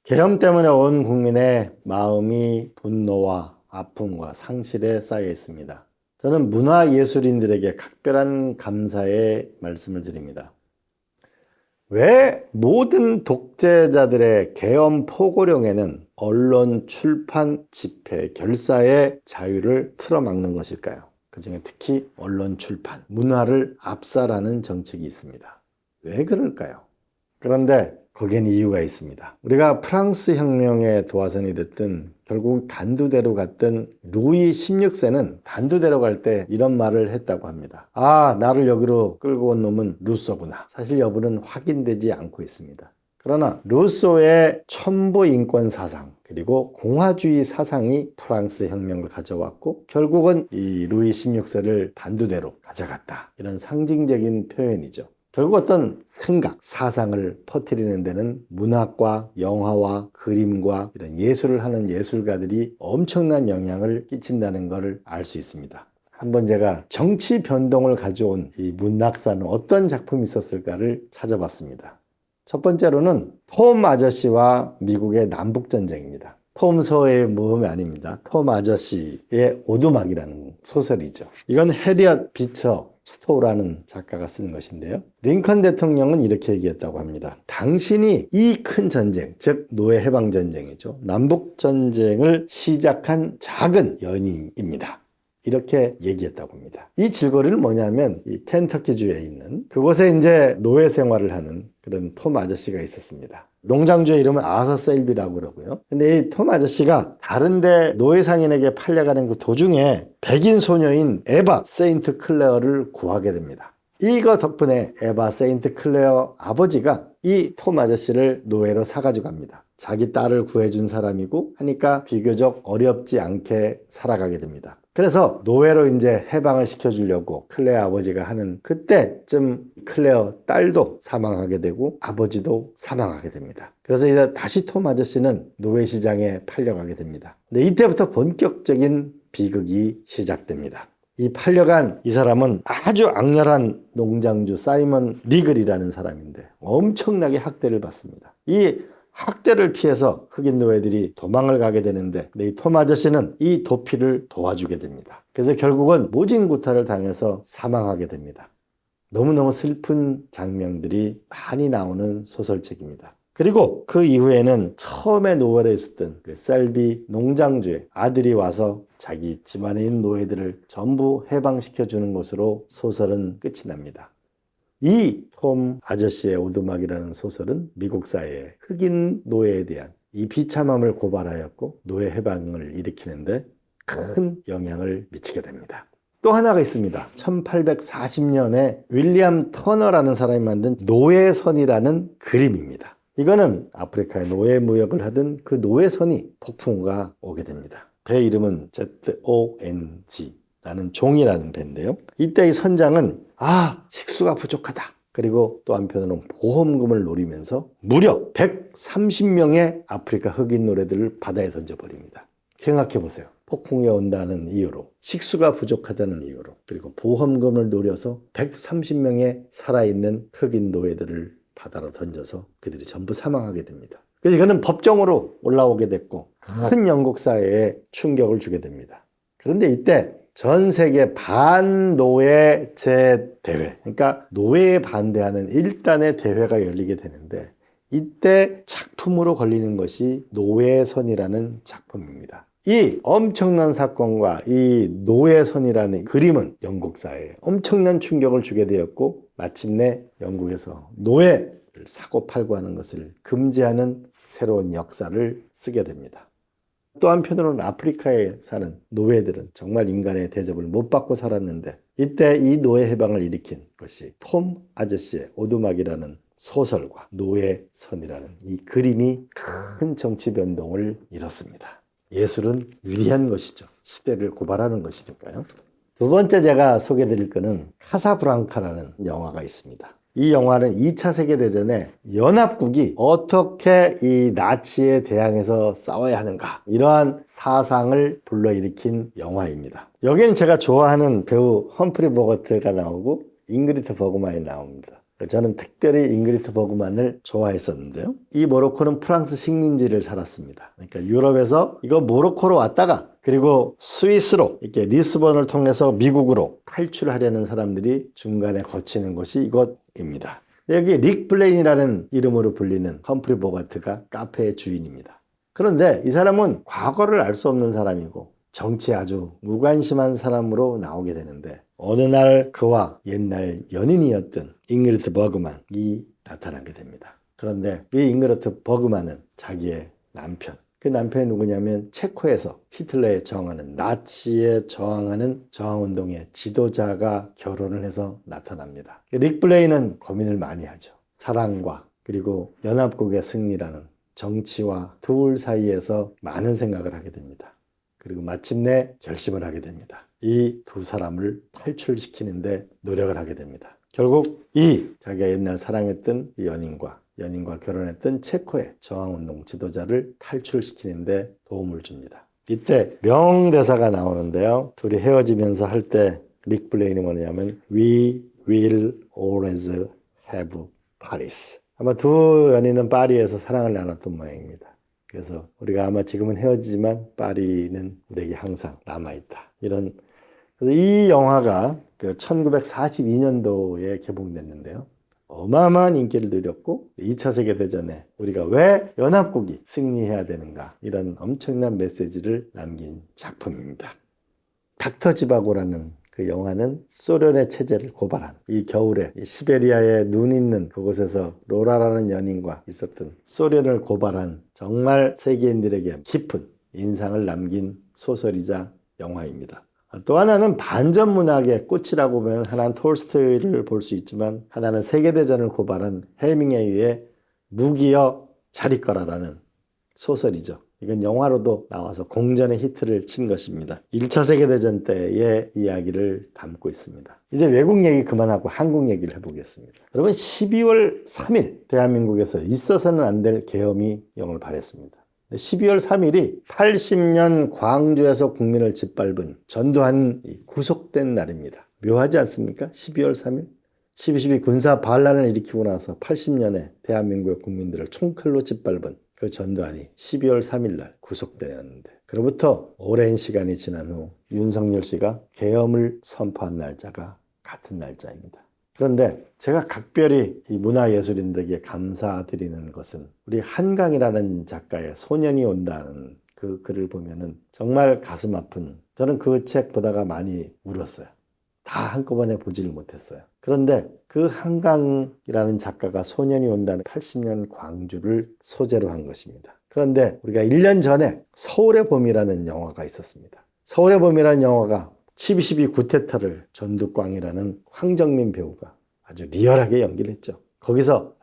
계엄 때문에 온 국민의 마음이 분노와 아픔과 상실에 쌓여 있습니다. 저는 문화예술인들에게 각별한 감사의 말씀을 드립니다. 왜 모든 독재자들의 계엄 포고령에는 언론, 출판, 집회, 결사의 자유를 틀어막는 것일까요? 그중에 특히 언론, 출판, 문화를 압살하는 정책이 있습니다. 왜 그럴까요? 그런데 거기엔 이유가 있습니다. 우리가 프랑스 혁명의 도화선이 됐든 결국 단두대로 갔던 루이 16세는 단두대로 갈 때 이런 말을 했다고 합니다. 아, 나를 여기로 끌고 온 놈은 루소구나. 사실 여부는 확인되지 않고 있습니다. 그러나 루소의 첨부 인권 사상 그리고 공화주의 사상이 프랑스 혁명을 가져왔고 결국은 이 루이 16세를 단두대로 가져갔다. 이런 상징적인 표현이죠. 결국 어떤 생각, 사상을 퍼뜨리는 데는 문학과 영화와 그림과 이런 예술을 하는 예술가들이 엄청난 영향을 끼친다는 것을 알 수 있습니다. 한번 제가 정치 변동을 가져온 이 문학사는 어떤 작품이 있었을까를 찾아봤습니다. 첫 번째로는 톰 아저씨와 미국의 남북전쟁입니다. 톰 소어의 모험이 아닙니다. 톰 아저씨의 오두막이라는 소설이죠. 이건 해리엇 비처 스토우라는 작가가 쓴 것인데요. 링컨 대통령은 이렇게 얘기했다고 합니다. 당신이 이 큰 전쟁, 즉 노예 해방 전쟁이죠. 남북 전쟁을 시작한 작은 연인입니다. 이렇게 얘기했다고 합니다. 이 질거리는 뭐냐면 이 켄터키주에 있는 그곳에 이제 노예 생활을 하는 그런 톰 아저씨가 있었습니다. 농장주의 이름은 아서 셀비라고 그러고요. 근데 이 톰 아저씨가 다른데 노예 상인에게 팔려가는 그 도중에 백인 소녀인 에바 세인트 클레어를 구하게 됩니다. 이거 덕분에 에바 세인트 클레어 아버지가 이 톰 아저씨를 노예로 사가지고 갑니다. 자기 딸을 구해준 사람이고 하니까 비교적 어렵지 않게 살아가게 됩니다. 그래서 노예로 이제 해방을 시켜주려고 클레어 아버지가 하는 그때쯤 클레어 딸도 사망하게 되고 아버지도 사망하게 됩니다. 그래서 이제 다시 톰 아저씨는 노예 시장에 팔려가게 됩니다. 근데 이때부터 본격적인 비극이 시작됩니다. 이 팔려간 이 사람은 아주 악랄한 농장주 사이먼 리글이라는 사람인데 엄청나게 학대를 받습니다. 이 학대를 피해서 흑인 노예들이 도망을 가게 되는데 이 톰 아저씨는 이 도피를 도와주게 됩니다. 그래서 결국은 모진 구타를 당해서 사망하게 됩니다. 너무너무 슬픈 장면들이 많이 나오는 소설책입니다. 그리고 그 이후에는 처음에 노예로 있었던 그 셀비 농장주의 아들이 와서 자기 집안에 있는 노예들을 전부 해방시켜주는 것으로 소설은 끝이 납니다. 이 톰 아저씨의 오두막이라는 소설은 미국 사회의 흑인 노예에 대한 이 비참함을 고발하였고 노예 해방을 일으키는데 큰 영향을 미치게 됩니다. 또 하나가 있습니다. 1840년에 윌리엄 터너라는 사람이 만든 노예선이라는 그림입니다. 이거는 아프리카에 노예 무역을 하던 그 노예선이 폭풍우가 오게 됩니다. 배 이름은 ZONG라는 종이라는 배인데요. 이때 이 선장은 식수가 부족하다. 그리고 또 한편으로는 보험금을 노리면서 무려 130명의 아프리카 흑인 노예들을 바다에 던져버립니다. 생각해 보세요. 폭풍이 온다는 이유로, 식수가 부족하다는 이유로, 그리고 보험금을 노려서 130명의 살아있는 흑인 노예들을 바다로 던져서 그들이 전부 사망하게 됩니다. 그래서 이거는 법정으로 올라오게 됐고 큰 영국 사회에 충격을 주게 됩니다. 그런데 이때 전 세계 반노예제 대회, 그러니까 노예에 반대하는 일단의 대회가 열리게 되는데 이때 작품으로 걸리는 것이 노예선이라는 작품입니다. 이 엄청난 사건과 이 노예선이라는 그림은 영국 사회에 엄청난 충격을 주게 되었고 마침내 영국에서 노예를 사고 팔고 하는 것을 금지하는 새로운 역사를 쓰게 됩니다. 또 한편으로는 아프리카에 사는 노예들은 정말 인간의 대접을 못 받고 살았는데 이때 이 노예 해방을 일으킨 것이 톰 아저씨의 오두막이라는 소설과 노예선이라는 이 그림이 큰 정치 변동을 이뤘습니다. 예술은 위대한 것이죠. 시대를 고발하는 것이니까요. 두 번째 제가 소개해드릴 거는 카사블랑카라는 영화가 있습니다. 이 영화는 2차 세계대전에 연합국이 어떻게 이 나치에 대항해서 싸워야 하는가 이러한 사상을 불러일으킨 영화입니다. 여기는 제가 좋아하는 배우 험프리 보거트가 나오고 잉그리트 버그만이 나옵니다. 저는 특별히 잉그리트 버그만을 좋아했었는데요. 이 모로코는 프랑스 식민지를 살았습니다. 그러니까 유럽에서 이거 모로코로 왔다가 그리고 스위스로 이렇게 리스본을 통해서 미국으로 탈출하려는 사람들이 중간에 거치는 곳이 이곳입니다. 여기 릭 블레인이라는 이름으로 불리는 험프리 보가트가 카페의 주인입니다. 그런데 이 사람은 과거를 알 수 없는 사람이고 정치에 아주 무관심한 사람으로 나오게 되는데 어느 날 그와 옛날 연인이었던 잉그리트 버그만이 나타나게 됩니다. 그런데 이 잉그리트 버그만은 자기의 남편, 그 남편이 누구냐면 체코에서 히틀러에 저항하는 나치에 저항하는 저항운동의 지도자가 결혼을 해서 나타납니다. 릭 블레인은 고민을 많이 하죠. 사랑과 그리고 연합국의 승리라는 정치와 둘 사이에서 많은 생각을 하게 됩니다. 그리고 마침내 결심을 하게 됩니다. 이 두 사람을 탈출시키는데 노력을 하게 됩니다. 결국 이 자기가 옛날 사랑했던 이 연인과 결혼했던 체코의 저항운동 지도자를 탈출시키는데 도움을 줍니다. 이때 명대사가 나오는데요. 둘이 헤어지면서 할 때 릭 블레인이 뭐냐면 We will always have Paris. 아마 두 연인은 파리에서 사랑을 나눴던 모양입니다. 그래서 우리가 아마 지금은 헤어지지만 파리는 우리에게 항상 남아있다. 그래서 이 영화가 그 1942년도에 개봉됐는데요. 어마어마한 인기를 누렸고 2차 세계대전에 우리가 왜 연합국이 승리해야 되는가 이런 엄청난 메시지를 남긴 작품입니다. 닥터 지바고라는 그 영화는 소련의 체제를 고발한 이 겨울에 이 시베리아에 눈 있는 그곳에서 로라라는 연인과 있었던 소련을 고발한 정말 세계인들에게 깊은 인상을 남긴 소설이자 영화입니다. 또 하나는 반전 문학의 꽃이라고 보면 하나는 톨스토이를 볼 수 있지만 하나는 세계대전을 고발한 헤밍웨이의 무기여 잘 있거라라는 소설이죠. 이건 영화로도 나와서 공전의 히트를 친 것입니다. 1차 세계대전 때의 이야기를 담고 있습니다. 이제 외국 얘기 그만하고 한국 얘기를 해보겠습니다. 여러분 12월 3일 대한민국에서 있어서는 안 될 계엄이 영을 발했습니다. 12월 3일이 80년 광주에서 국민을 짓밟은 전두환이 구속된 날입니다. 묘하지 않습니까? 12월 3일? 12.12 군사 반란을 일으키고 나서 80년에 대한민국의 국민들을 총칼로 짓밟은 그 전두환이 12월 3일 날 구속되었는데 그로부터 오랜 시간이 지난 후 윤석열 씨가 계엄을 선포한 날짜가 같은 날짜입니다. 그런데 제가 각별히 이 문화예술인들에게 감사드리는 것은 우리 한강이라는 작가의 소년이 온다는 그 글을 보면은 정말 가슴 아픈, 저는 그 책 보다가 많이 울었어요. 다 한꺼번에 보지를 못했어요. 그런데 그 한강이라는 작가가 소년이 온다는 80년 광주를 소재로 한 것입니다. 그런데 우리가 1년 전에 서울의 봄이라는 영화가 있었습니다. 서울의 봄이라는 영화가 12.12 구테타를 전두광이라는 황정민 배우가 아주 리얼하게 연기를 했죠. 거기서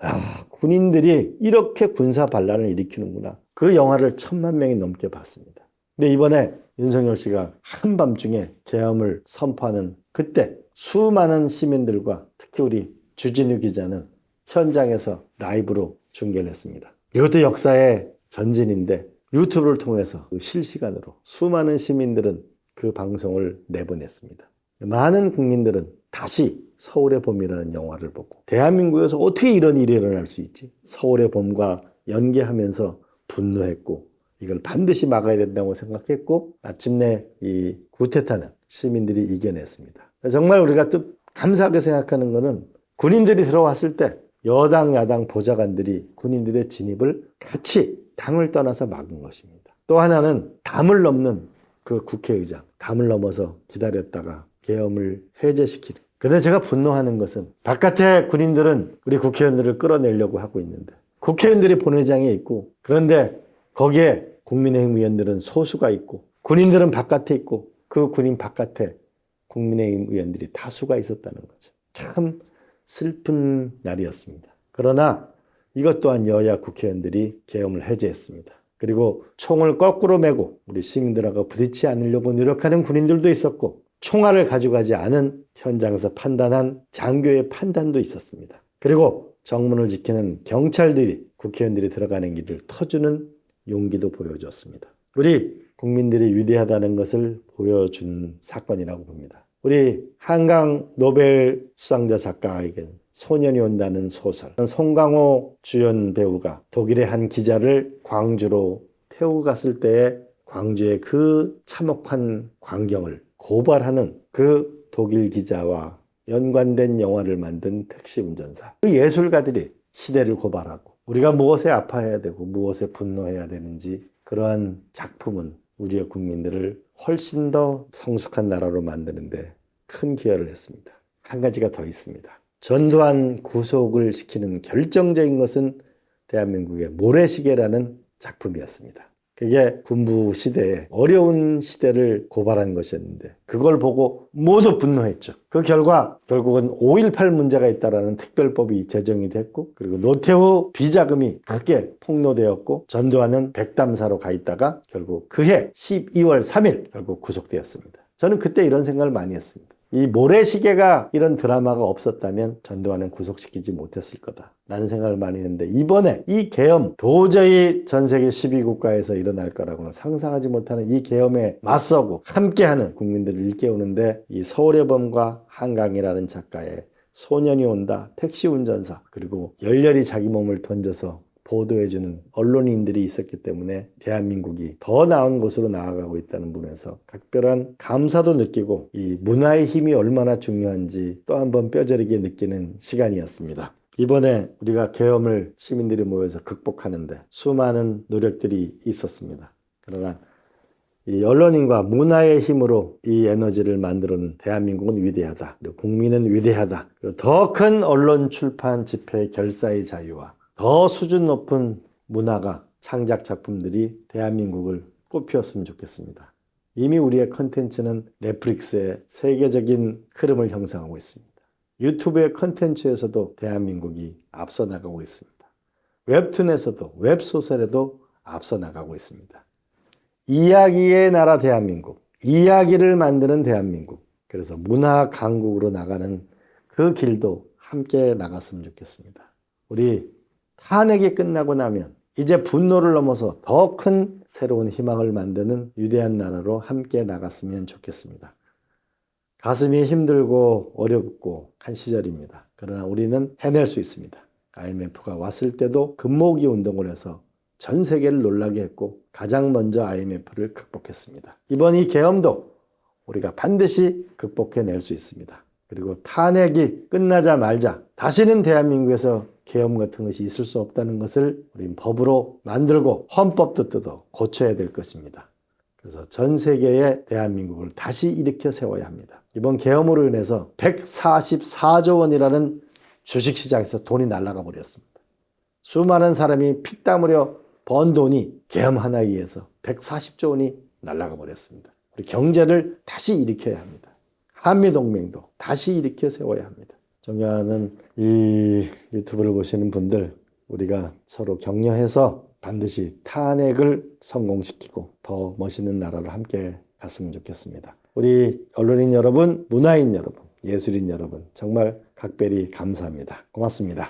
군인들이 이렇게 군사 반란을 일으키는구나. 그 영화를 1,000만 명이 넘게 봤습니다. 근데 이번에 윤석열 씨가 한밤중에 계엄을 선포하는 그때 수많은 시민들과 특히 우리 주진우 기자는 현장에서 라이브로 중계를 했습니다. 이것도 역사의 전진인데 유튜브를 통해서 실시간으로 수많은 시민들은 그 방송을 내보냈습니다. 많은 국민들은 다시 서울의 봄이라는 영화를 보고 대한민국에서 어떻게 이런 일이 일어날 수 있지? 서울의 봄과 연계하면서 분노했고 이걸 반드시 막아야 된다고 생각했고 마침내 이 구테타는 시민들이 이겨냈습니다. 정말 우리가 또 감사하게 생각하는 것은 군인들이 들어왔을 때 여당 야당 보좌관들이 군인들의 진입을 같이 당을 떠나서 막은 것입니다. 또 하나는 담을 넘는 그 국회의장, 담을 넘어서 기다렸다가 계엄을 해제시키는. 근데 제가 분노하는 것은 바깥에 군인들은 우리 국회의원들을 끌어내려고 하고 있는데 국회의원들이 본회의장에 있고 그런데 거기에 국민의힘 의원들은 소수가 있고 군인들은 바깥에 있고 그 군인 바깥에 국민의힘 의원들이 다수가 있었다는 거죠. 참 슬픈 날이었습니다. 그러나 이것 또한 여야 국회의원들이 계엄을 해제했습니다. 그리고 총을 거꾸로 메고 우리 시민들하고 부딪히지 않으려고 노력하는 군인들도 있었고 총알을 가져가지 않은 현장에서 판단한 장교의 판단도 있었습니다. 그리고 정문을 지키는 경찰들이 국회의원들이 들어가는 길을 터주는 용기도 보여줬습니다. 우리 국민들이 위대하다는 것을 보여준 사건이라고 봅니다. 우리 한강 노벨 수상자 작가에게 소년이 온다는 소설. 송강호 주연 배우가 독일의 한 기자를 광주로 태우고 갔을 때에 광주의 그 참혹한 광경을 고발하는 그 독일 기자와 연관된 영화를 만든 택시 운전사. 그 예술가들이 시대를 고발하고 우리가 무엇에 아파해야 되고 무엇에 분노해야 되는지, 그러한 작품은 우리의 국민들을 훨씬 더 성숙한 나라로 만드는데 큰 기여를 했습니다. 한 가지가 더 있습니다. 전두환 구속을 시키는 결정적인 것은 대한민국의 모래시계라는 작품이었습니다. 그게 군부 시대에 어려운 시대를 고발한 것이었는데 그걸 보고 모두 분노했죠. 그 결과 결국은 5.18 문제가 있다라는 특별법이 제정이 됐고, 그리고 노태우 비자금이 크게 폭로되었고, 전두환은 백담사로 가 있다가 결국 그해 12월 3일 결국 구속되었습니다. 저는 그때 이런 생각을 많이 했습니다. 이 모래시계가 이런 드라마가 없었다면 전두환은 구속시키지 못했을 거다 라는 생각을 많이 했는데, 이번에 이 계엄 도저히 전 세계 12국가에서 일어날 거라고는 상상하지 못하는 이 계엄에 맞서고 함께하는 국민들을 일깨우는데 이 서울의 범과 한강이라는 작가의 소년이 온다, 택시 운전사, 그리고 열렬히 자기 몸을 던져서 보도해주는 언론인들이 있었기 때문에 대한민국이 더 나은 곳으로 나아가고 있다는 부분에서 각별한 감사도 느끼고 이 문화의 힘이 얼마나 중요한지 또 한번 뼈저리게 느끼는 시간이었습니다. 이번에 우리가 계엄을 시민들이 모여서 극복하는데 수많은 노력들이 있었습니다. 그러나 이 언론인과 문화의 힘으로 이 에너지를 만들어낸 대한민국은 위대하다, 그리고 국민은 위대하다, 그리고 더 큰 언론, 출판, 집회, 결사의 자유와 더 수준 높은 문화가, 창작 작품들이 대한민국을 꽃피웠으면 좋겠습니다. 이미 우리의 컨텐츠는 넷플릭스의 세계적인 흐름을 형성하고 있습니다. 유튜브의 컨텐츠에서도 대한민국이 앞서 나가고 있습니다. 웹툰에서도, 웹소설에도 앞서 나가고 있습니다. 이야기의 나라 대한민국, 이야기를 만드는 대한민국, 그래서 문화 강국으로 나가는 그 길도 함께 나갔으면 좋겠습니다. 우리 탄핵이 끝나고 나면 이제 분노를 넘어서 더 큰 새로운 희망을 만드는 위대한 나라로 함께 나갔으면 좋겠습니다. 가슴이 힘들고 어렵고 한 시절입니다. 그러나 우리는 해낼 수 있습니다. IMF가 왔을 때도 금모으기 운동을 해서 전 세계를 놀라게 했고 가장 먼저 IMF를 극복했습니다. 이번 이 계엄도 우리가 반드시 극복해낼 수 있습니다. 그리고 탄핵이 끝나자마자 다시는 대한민국에서 계엄 같은 것이 있을 수 없다는 것을 우리는 법으로 만들고 헌법도 뜯어 고쳐야 될 것입니다. 그래서 전 세계의 대한민국을 다시 일으켜 세워야 합니다. 이번 계엄으로 인해서 144조 원이라는 주식시장에서 돈이 날아가 버렸습니다. 수많은 사람이 피땀 흘려 번 돈이 계엄 하나에 의해서 140조 원이 날아가 버렸습니다. 우리 경제를 다시 일으켜야 합니다. 한미동맹도 다시 일으켜 세워야 합니다. 존경하는 이 유튜브를 보시는 분들, 우리가 서로 격려해서 반드시 탄핵을 성공시키고 더 멋있는 나라로 함께 갔으면 좋겠습니다. 우리 언론인 여러분, 문화인 여러분, 예술인 여러분, 정말 각별히 감사합니다. 고맙습니다.